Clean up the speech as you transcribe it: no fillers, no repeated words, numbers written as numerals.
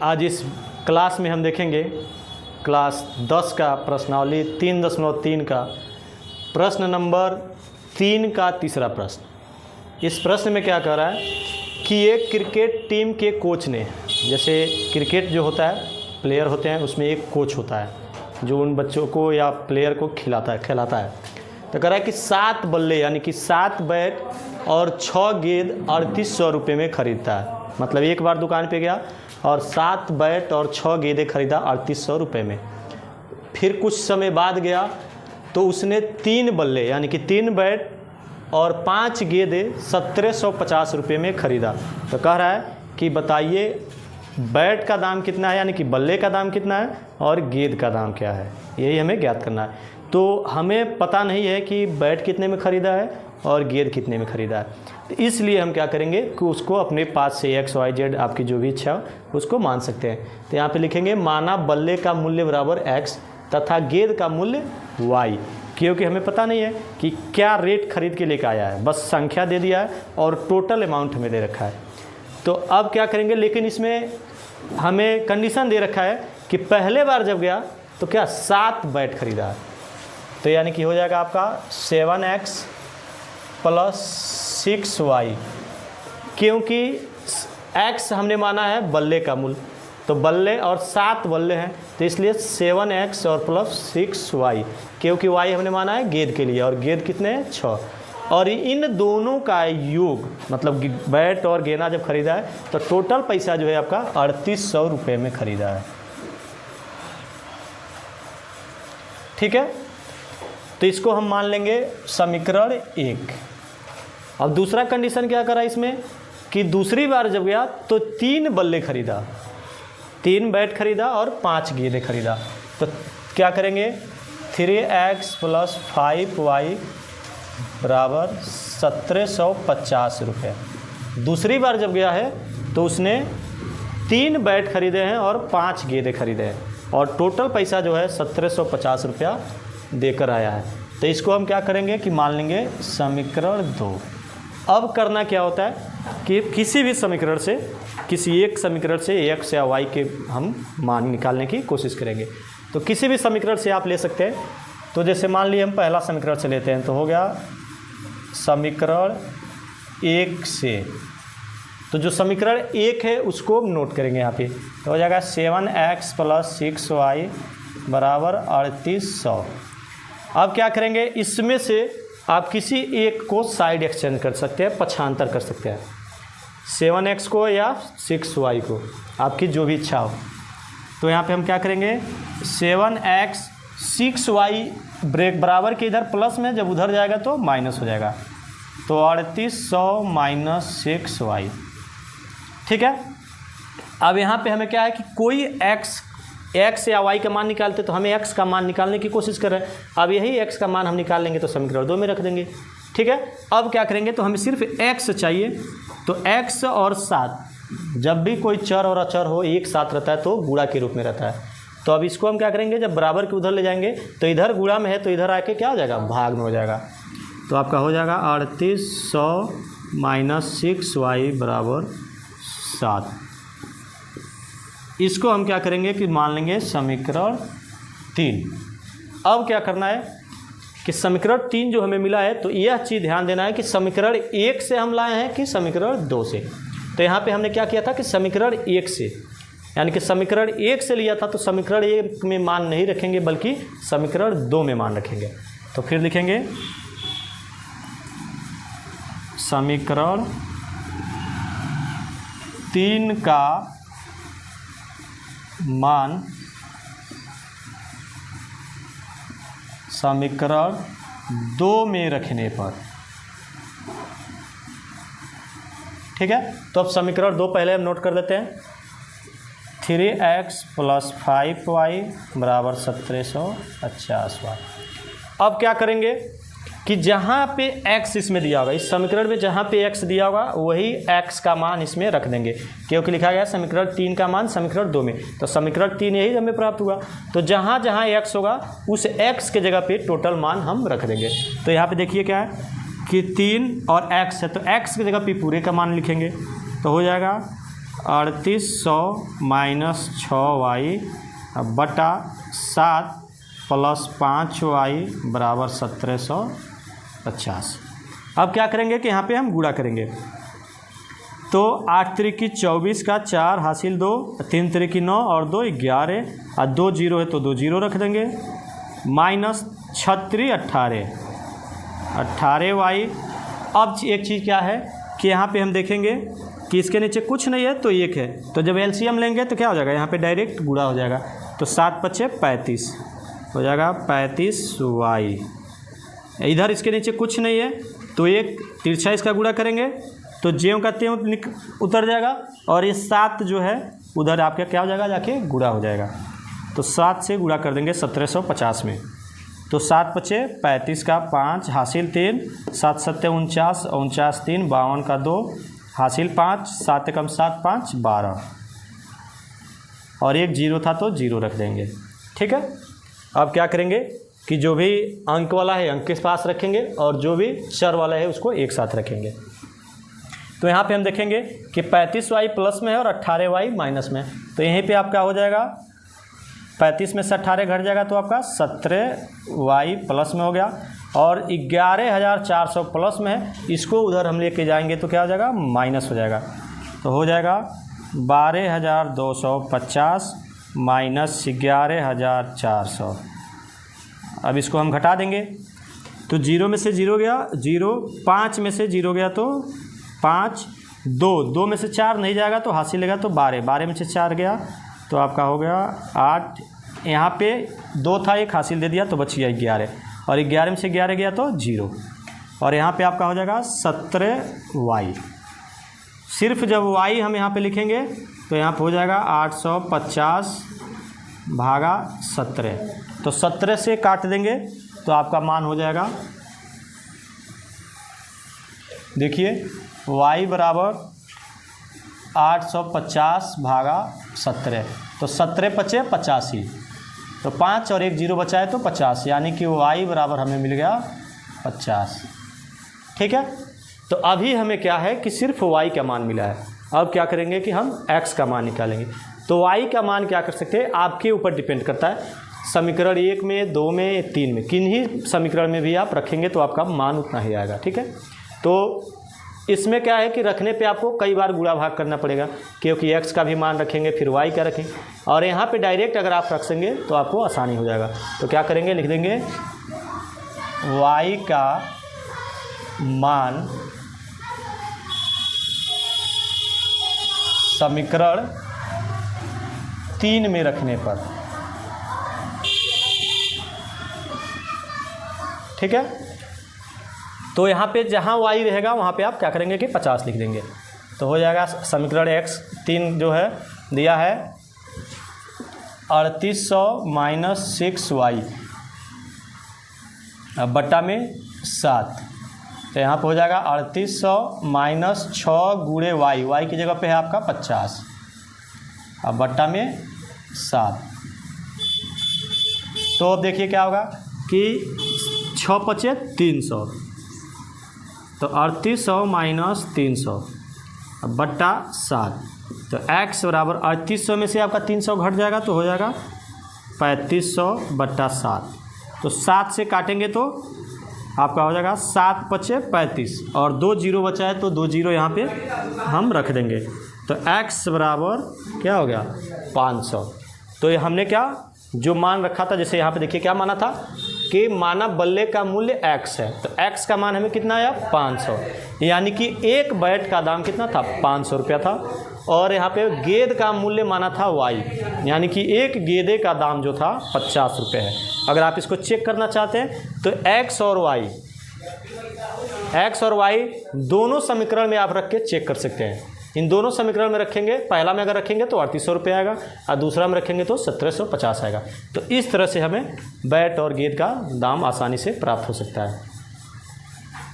आज इस क्लास में हम देखेंगे क्लास 10 का प्रश्नावली 3.3 का प्रश्न नंबर 3 का तीसरा प्रश्न। इस प्रश्न में क्या कह रहा है कि एक क्रिकेट टीम के कोच ने, जैसे क्रिकेट जो होता है प्लेयर होते हैं उसमें एक कोच होता है जो उन बच्चों को या प्लेयर को खिलाता है। तो कह रहा है कि 7 बल्ले यानी कि 7 बैट और 6 गेंद 3800 रुपये में ख़रीदता है। मतलब एक बार दुकान पे गया और 7 बैट और 6 गेंदें खरीदा 3800 रुपये में। फिर कुछ समय बाद गया तो उसने 3 बल्ले यानी कि 3 बैट और 5 गेंदें 1750 रुपये में ख़रीदा। तो कह रहा है कि बताइए बैट का दाम कितना है यानी कि बल्ले का दाम कितना है और गेंद का दाम क्या है, यही हमें ज्ञात करना है। तो हमें पता नहीं है कि बैट कितने में ख़रीदा है और गेंद कितने में ख़रीदा है, तो इसलिए हम क्या करेंगे कि उसको अपने पास से एक्स वाई जेड आपकी जो भी इच्छा हो उसको मान सकते हैं। तो यहाँ पे लिखेंगे माना बल्ले का मूल्य बराबर x तथा गेंद का मूल्य y, क्योंकि हमें पता नहीं है कि क्या रेट खरीद के लेकर आया है, बस संख्या दे दिया है और टोटल अमाउंट हमें दे रखा है। तो अब क्या करेंगे, लेकिन इसमें हमें कंडीशन दे रखा है कि पहले बार जब गया तो क्या 7 बैट खरीदा है, तो यानी कि हो जाएगा आपका 7x + 6y, क्योंकि x हमने माना है बल्ले का मूल्य, तो बल्ले और 7 बल्ले हैं तो इसलिए 7x और प्लस 6y, क्योंकि y हमने माना है गेंद के लिए और गेंद कितने हैं 6, और इन दोनों का योग मतलब बैट और गेंदा जब खरीदा है तो टोटल पैसा जो है आपका 3800 रुपये में खरीदा है। ठीक है, तो इसको हम मान लेंगे समीकरण 1। अब दूसरा कंडीशन क्या करा इसमें कि दूसरी बार जब गया तो 3 बल्ले खरीदा, 3 बैट खरीदा और 5 गेंदें खरीदा। तो क्या करेंगे 3x + 5y बराबर 1750 रुपये। दूसरी बार जब गया है तो उसने 3 बैट खरीदे हैं और 5 गेंदें खरीदे हैं और टोटल पैसा जो है 1750 रुपया देकर आया है। तो इसको हम क्या करेंगे कि मान लेंगे समीकरण 2। अब करना क्या होता है कि किसी भी समीकरण से, किसी एक समीकरण से x या y के हम मान निकालने की कोशिश करेंगे। तो किसी भी समीकरण से आप ले सकते हैं। तो जैसे मान लीजिए हम पहला समीकरण से लेते हैं, तो हो गया समीकरण 1 से। तो जो समीकरण 1 है उसको नोट करेंगे यहाँ पे, तो हो जाएगा 7x + 6y बराबर 3800। अब क्या करेंगे, इसमें से आप किसी एक को साइड एक्सचेंज कर सकते हैं, पक्षांतर कर सकते हैं, 7x को या 6y को, आपकी जो भी इच्छा हो। तो यहाँ पे हम क्या करेंगे 7x 6y ब्रेक बराबर के इधर प्लस में, जब उधर जाएगा तो माइनस हो जाएगा, तो 3800 - 6y। ठीक है, अब यहाँ पे हमें क्या है कि कोई x या y का मान निकालते तो हमें x का मान निकालने की कोशिश कर रहे हैं। अब यही x का मान हम निकाल लेंगे तो समीकरण 2 में रख देंगे। ठीक है, अब क्या करेंगे, तो हमें सिर्फ x चाहिए, तो x और 7, जब भी कोई चर और अचर हो एक साथ रहता है तो गुणा के रूप में रहता है। तो अब इसको हम क्या करेंगे, जब बराबर के उधर ले जाएंगे तो इधर गुणा में है तो इधर आके क्या हो जाएगा, भाग में हो जाएगा। तो आपका हो जाएगा 3800 - 6y बराबर 7। इसको हम क्या करेंगे कि मान लेंगे समीकरण 3। अब क्या करना है कि समीकरण 3 जो हमें मिला है, तो यह चीज़ ध्यान देना है कि समीकरण 1 से हम लाए हैं कि समीकरण 2 से। तो यहाँ पे हमने क्या किया था कि समीकरण 1 से, यानी कि समीकरण 1 से लिया था, तो समीकरण 1 में मान नहीं रखेंगे बल्कि समीकरण 2 में मान रखेंगे। तो फिर लिखेंगे समीकरण 3 का मान समीकरण 2 में रखने पर। ठीक है, तो अब समीकरण 2 पहले हम नोट कर देते हैं, 3x + 5y बराबर 1750y। अब क्या करेंगे कि जहाँ पे x इसमें दिया होगा, इस समीकरण में जहाँ पे x दिया होगा वही x का मान इसमें रख देंगे, क्योंकि लिखा गया समीकरण 3 का मान समीकरण 2 में, तो समीकरण 3 यही हमें प्राप्त हुआ। तो जहाँ जहाँ x होगा उस x के जगह पे टोटल मान हम रख देंगे। तो यहाँ पे देखिए क्या है कि 3 और x है, तो x की जगह पे पूरे का मान लिखेंगे, तो हो जाएगा 3800 माइनस 6y बटा 7 प्लस 5y बराबर 1750। अब क्या करेंगे कि यहाँ पे हम गुणा करेंगे, तो 8 त्रिकी 24 का 4 हासिल 2, 3 त्रिकी 9 और 2 11 और 2 जीरो है तो 2 जीरो रख देंगे, माइनस 36 18y। अब एक चीज़ क्या है कि यहाँ पे हम देखेंगे कि इसके नीचे कुछ नहीं है तो 1 है, तो जब एलसीएम लेंगे तो क्या हो जाएगा, यहाँ पे डायरेक्ट गुणा हो जाएगा, तो 7 पचे 35 हो जाएगा 35y। इधर इसके नीचे कुछ नहीं है तो एक तिरछा इसका गुणा करेंगे तो ज्यों का त्यों उतर जाएगा, और ये 7 जो है उधर आपका क्या हो जाएगा, जाके गुणा हो जाएगा, तो 7 से गुणा कर देंगे 1750 में, तो 7 पचे 35 का 5 हासिल 3, 7 सत्ते 49, 49 3 52 का 2 हासिल 5, 7 कम 7 5 12, और एक जीरो था तो जीरो रख देंगे। ठीक है, अब क्या करेंगे कि जो भी अंक वाला है अंक के पास रखेंगे और जो भी चर वाला है उसको एक साथ रखेंगे। तो यहाँ पे हम देखेंगे कि 35y प्लस में है और 18y माइनस में, तो यहीं पे आपका हो जाएगा 35 में से 18 घट जाएगा तो आपका 17y प्लस में हो गया, और 11,400 प्लस में है, इसको उधर हम लेके जाएंगे तो क्या हो जाएगा, माइनस हो जाएगा, तो हो जाएगा 12,250 माइनस 11,400। अब इसको हम घटा देंगे तो 0 में से 0 गया 0, 5 में से 0 गया तो 5, 2 में से 4 नहीं जाएगा तो हासिल लेगा तो 12 में से 4 गया तो आपका हो गया 8, यहाँ पे 2 था एक हासिल दे दिया तो बच गया 11, और 11 में से 11 गया तो 0, और यहाँ पे आपका हो जाएगा 17y। सिर्फ जब y हम यहाँ पे लिखेंगे तो यहाँ पे हो जाएगा 850 भागा 17, तो 17 से काट देंगे तो आपका मान हो जाएगा, देखिए y बराबर 850 भागा 17, तो 17 पचे 85, तो 5 और 1 जीरो बचा है तो 50, यानी कि y बराबर हमें मिल गया 50। ठीक है, तो अभी हमें क्या है कि सिर्फ y का मान मिला है। अब क्या करेंगे कि हम x का मान निकालेंगे, तो y का मान क्या कर सकते हैं, आपके ऊपर डिपेंड करता है, समीकरण 1 में 2 में 3 में किन्हीं समीकरण में भी आप रखेंगे तो आपका मान उतना ही आएगा। ठीक है, तो इसमें क्या है कि रखने पे आपको कई बार गुणा भाग करना पड़ेगा, क्योंकि x का भी मान रखेंगे फिर y का रखेंगे, और यहाँ पे डायरेक्ट अगर आप रख सकेंगे तो आपको आसानी हो जाएगा। तो क्या करेंगे, लिख देंगे y का मान समीकरण 3 में रखने पर। ठीक है, तो यहाँ पे जहाँ y रहेगा वहाँ पे आप क्या करेंगे कि 50 लिख देंगे, तो हो जाएगा समीकरण x 3 जो है दिया है 3800 माइनस 6y बट्टा में 7, तो यहाँ पे हो जाएगा 3800 माइनस 6 गुणे y की जगह पे है आपका 50, अब बट्टा में 7। तो अब देखिए क्या होगा कि 6 पचे 300, तो 3800 माइनस 300 बट्टा 7, तो x बराबर 3800 में से आपका 300 घट जाएगा तो हो जाएगा 3500 बट्टा 7, तो 7 से काटेंगे तो आपका हो जाएगा 7 पचे 35, और 2 जीरो बचा है तो 2 जीरो यहाँ पे हम रख देंगे, तो x बराबर क्या हो गया 500। तो ये हमने क्या जो मान रखा था, जैसे यहाँ पे देखिए क्या माना था कि माना बल्ले का मूल्य x है, तो x का मान हमें कितना आया 500, यानी कि एक बैट का दाम कितना था 500 रुपया था, और यहाँ पे गेंद का मूल्य माना था y, यानी कि एक गेंदे का दाम जो था 50 रुपये है। अगर आप इसको चेक करना चाहते हैं तो x और y दोनों समीकरण में आप रख के चेक कर सकते हैं। इन दोनों समीकरण में रखेंगे, पहला में अगर रखेंगे तो 3800 रुपये आएगा और दूसरा में रखेंगे तो 1750 आएगा। तो इस तरह से हमें बैट और गेंद का दाम आसानी से प्राप्त हो सकता है।